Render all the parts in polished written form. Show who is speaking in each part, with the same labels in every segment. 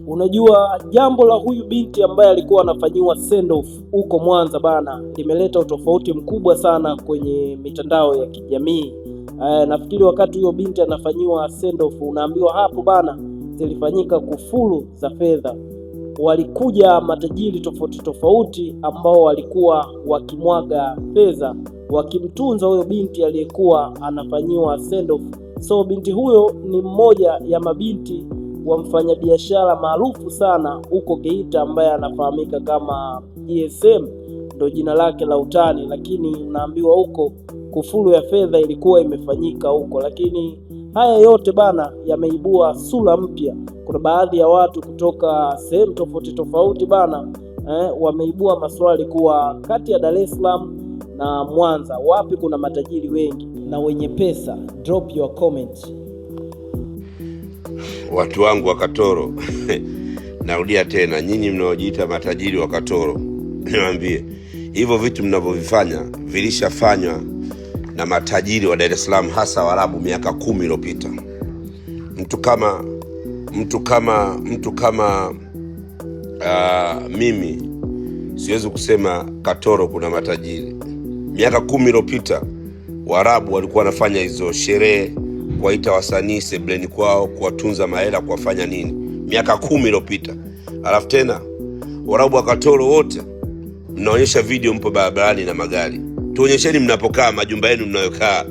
Speaker 1: Unajua jambo la huyu binti ambaye alikuwa anafanyiwa send off huko Mwanza bana, limeleta utofauti mkubwa sana kwenye mitandao ya kijamii. Nafikiri wakati huyo binti anafanyiwa send off, unaambiwa hapo bana, zilifanyika kufuru za fedha. Walikuja matajiri tofauti tofauti ambao walikuwa wakimwaga fedha wakimtunza huyo binti aliyekuwa anafanyiwa send off. So binti huyo ni mmoja ya mabinti wa mfanyabiashara maarufu sana huko Geita ambaye anafahamika kama ESM, ndo jina lake la utani, lakini unaambiwa huko kufuru ya fedha ilikuwa imefanyika huko. Lakini haya yote bana yameibua sura mpya. Kuna baadhi ya watu kutoka sehemu tofauti tofauti bana wameibua maswali kuwa kati ya Dar es Salaam na Mwanza wapi kuna matajiri wengi na wenye pesa? Drop your comment.
Speaker 2: Watu wangu wa Katoro narudia tena, nyinyi mnaojiita matajiri wa Katoro, niwaambie hivyo vitu mnavyovifanya vilishafanywa na matajiri wa Dar es Salaam, hasa Waarabu miaka 10 iliyopita. Mtu kama mimi siwezi kusema Katoro kuna matajiri. Miaka 10 iliyopita Waarabu walikuwa wanafanya hizo sherehe, kuwaita wasanii sebleni kwao, kuwatunza mahela, kuwafanya nini, miaka 10 iliyopita. Alafu tena Waarabu wa Katoro wote mnaonyesha video mpo barabarani na magari. Tuonyesheni mnapokaa, majumba yenu mnayokaa.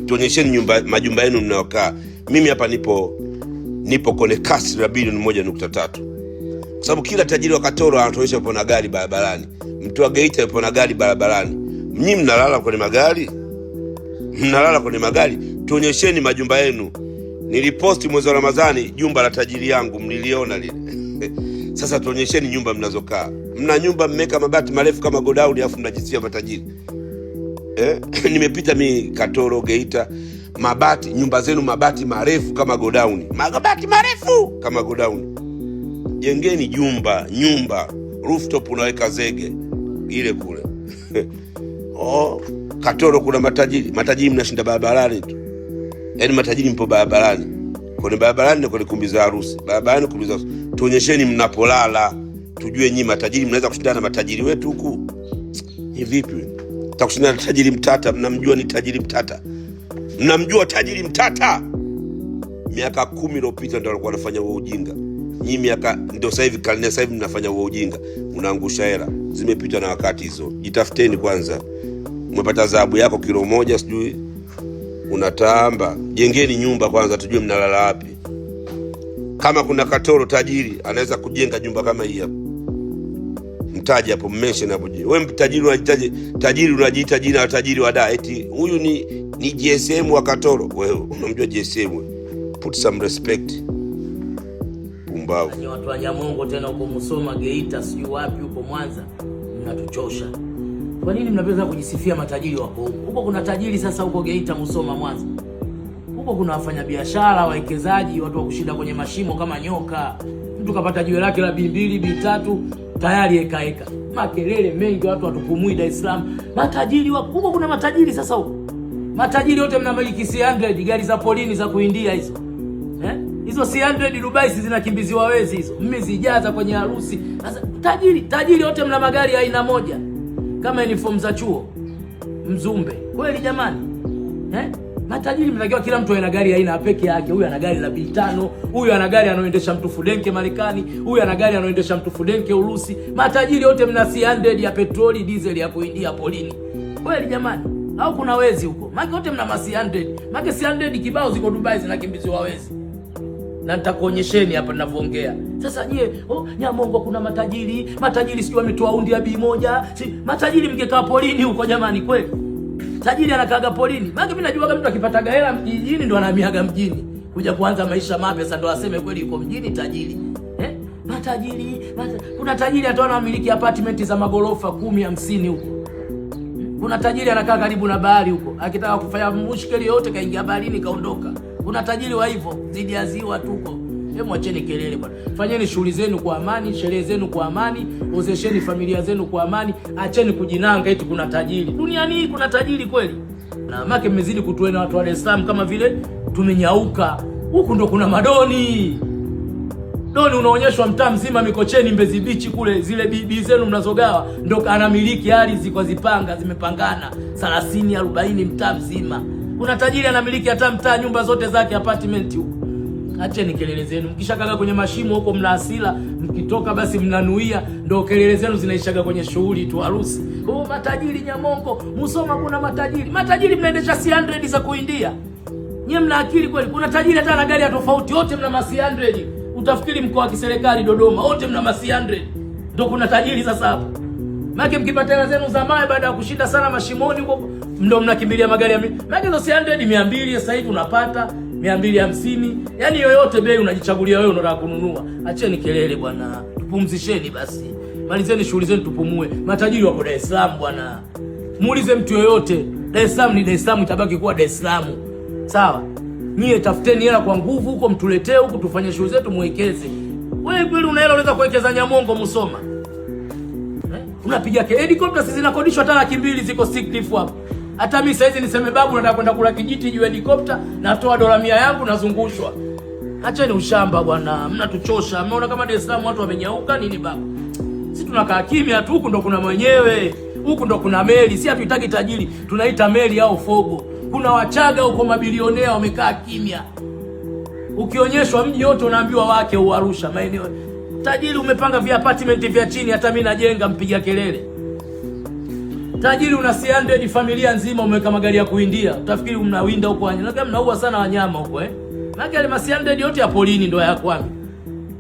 Speaker 2: Tuonyesheni majumba yenu mnayokaa. Mimi hapa nipo kwenye kasri la bilioni 1.3. Kwa sababu kila tajiri wa Katoro anatuonyesha yupo na gari barabarani. Mtu wa Geita yupo na gari barabarani. Mimi mnalala kwenye magari? Mnalala kwenye magari? Tuonyesheni majumba yenu. Niliposti mwezi wa Ramadhani jumba la tajiri yangu, mliliona lile. Sasa tuonyesheni nyumba mnazokaa. Mna nyumba mmeka mabati marefu kama godown, afu mnajisia matajiri. Nimepita mimi Katoro, Geita, mabati, nyumba zenu mabati marefu kama godown. Mabati marefu kama godown. Jengeni nyumba rooftop, unaweka zege ile kule. Katoro kuna matajiri mnashinda barabarani tu. Yaani matajiri mpo barabarani. Kwenye barabarani na kwenye kumbi za harusi. Barabarani kumbi za harusi. Tuonyesheni mnapolala. Tujue nyinyi matajiri mnaweza kushindana na matajiri wetu huku. Ni vipi? Tutakushindana na tajiri Mtata, mnamjua ni tajiri Mtata. Mnamjua tajiri Mtata. Miaka 10 iliyopita ndio walikuwa wanafanya huo ujinga. Nyinyi miaka ndio sasa hivi karne sasa hivi mnafanya huo ujinga. Unaangusha hela. Zimepita na wakati hizo. Jitafuteni kwanza. Umepata dhahabu yako kilo 1 sijui unatamba. Jengeni nyumba kwanza tujue mnalala wapi. Kama kuna Katoro tajiri anaweza kujenga nyumba kama hii hapa, mtaji hapo, mention hapo. Wewe mtajiri unajitaje? Tajiri unajiita jina la tajiri wa Dar, eti huyu ni GSM wa Katoro. Wewe unamjua GSM? Put some respect. Pumbavu.
Speaker 3: Ni watu wa Nyamongo tena huko Musoma, Geita, sijui wapi huko Mwanza, mnatuchosha. Kwa nini mnapenda kujisifia matajiri wako huko? Huko kuna tajiri sasa huko Geita, Musoma, Mwanza. Huko kuna wafanyabiashara, wawekezaji, watu wa kushinda kwenye mashimo kama nyoka. Mtu kapata jiwe lake la B2, B3 tayari ekaeka. Makelele mengi, watu watupumui Dar es Salaam. Matajiri huko kuna matajiri sasa huko. Matajiri wote mnamiliki C100, gari za polini za kuindia hizo. Hizo C100 Dubai zinakimbiziwa wezi hizo. Mmezijaza kwenye harusi. Sasa tajiri wote mna magari aina moja. Kama uniform za chuo. Mzumbe. Kweli jamani? Matajiri mnatakiwa kila mtu ana gari aina peke yake. Huyu ana gari la B5, huyu ana gari anaoendesha mtu Fudenke Marekani, huyu ana gari anaoendesha mtu Fudenke Urusi. Matajiri wote mna C100 ya petroli, diesel ya kuindia polini. Kweli jamani? Au kuna wezi huko? Maki wote mna C100. Maki C100 kibao ziko Dubai zinakimbiziwa wezi. Na nitakuonyesheni hapa ninavyoongea. Sasa je, Nyamongo kuna matajiri sio wametoa undi ya B1. Matajiri mngekaa polini huko jamani kweli? Tajiri anakaaga polini. Maana mimi najua kama mtu akipata hela mjini ndo anahamiaga mjini kuja kuanza maisha mapya. Sasa ndo aseme kweli yuko mjini tajiri. Kuna tajiri ataona amiliki apartment za magorofa 10, 50 huko. Kuna tajiri anakaa karibu na bahari huko. Akitaka kufanya mushkeli yote kaingia baharini kaondoka. Kuna tajiri wa hivyo zidi ya ziwa tuko. Hebu acheni kelele bwana. Fanyeni shughuli zenu kwa amani, sherehe zenu kwa amani, ozesheni familia zenu kwa amani, acheni kujinanga eti kuna tajiri. Duniani hii kuna tajiri kweli? Na make mmezidi kutuena watu wa Dar es Salaam kama vile tumenyauka. Huku ndo kuna madoni. Doni unaonyeshwa mtaa mzima Mikocheni, Mbezi Beach kule, zile bibi zenu mnazogawa ndo anamiliki ardhi kwa zipanga zimepangana 30 40 mtaa mzima. Kuna tajiri anamiliki hata mtaa, nyumba zote zake apartment huko. Acheni kelele zenu. Mkishakaga kwenye mashimo huko mna hasira, mkitoka basi mnanuia, ndo kelele zenu zinaishaga kwenye shughuli tu harusi. Oh, matajiri Nyamongo, Musoma kuna matajiri. Matajiri mnaendesha C100 za kuindia. Nyie mna akili kweli? Kuna tajiri hata na gari ya tofauti, wote mna ma C100. Utafikiri mkoa wa kiserikali Dodoma, wote mna ma C100. Ndio kuna tajiri sasa hapo. Maana mkipata hela zenu za mawe baada ya kushinda sana mashimoni huko, ndio mnakimbilia magari ya maana hizo C100 200 sasa hivi unapata 250. Yaani yoyote bei unajichagulia wewe unataka kununua. Acheni kelele bwana. Tupumzisheni basi. Malizeni shughuli zenu tupumue. Matajiri wako Dar es Salaam bwana. Muulize mtu yoyote. Dar es Salaam ni Dar es Salaam, itabaki kuwa Dar es Salaam. Sawa? Nyie tafuteni hela kwa nguvu huko, mtuletee huko tufanye shughuli zetu muwekeze. Wewe kweli una hela unaweza kuwekeza Nyamongo Musoma? Unapiga helicopter zinakodishwa hata 200 ziko stick cliff hapo. Hata mimi saizi niseme babu nataka kwenda kula kijiti juu ya helicopter, natoa $100 yangu nazungushwa. Acheni ushamba bwana, mnatuchosha. Mmeona kama Dar es Salaam watu wamenyauka nini babu? Sisi tunakaa kimya tu, huku ndo kuna mwenyewe. Huku ndo kuna meli. Si hatuitaki tajiri, tunaita meli au fogo. Kuna Wachaga huko mabilionea wamekaa kimya. Ukionyeshwa mji wote unaambiwa wake Arusha maeneo. Tajiri umepanga vya apartment vya chini, hata mimi najenga mpiga kelele. Tajiri una C100 familia nzima umeweka magari ya kuindia. Utafikiri mnawinda huko wanyama. Kama mnaua sana wanyama huko Maana yale C100 yote ya polini ndio ya kwami.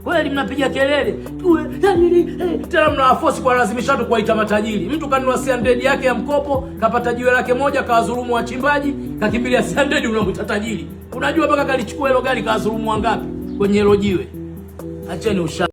Speaker 3: Kweli mnapiga kelele. Tuwe tajiri tena mnawaforce kwa lazimisha watu kuwaita matajiri. Mtu kanunua C100 yake ya mkopo, kapata jiwe lake moja, kawadhulumu wachimbaji, kakimbilia C100 unamuita tajiri. Unajua mpaka kalichukua hilo gari kawadhulumu wangapi kwenye hilo jiwe? Acheni usha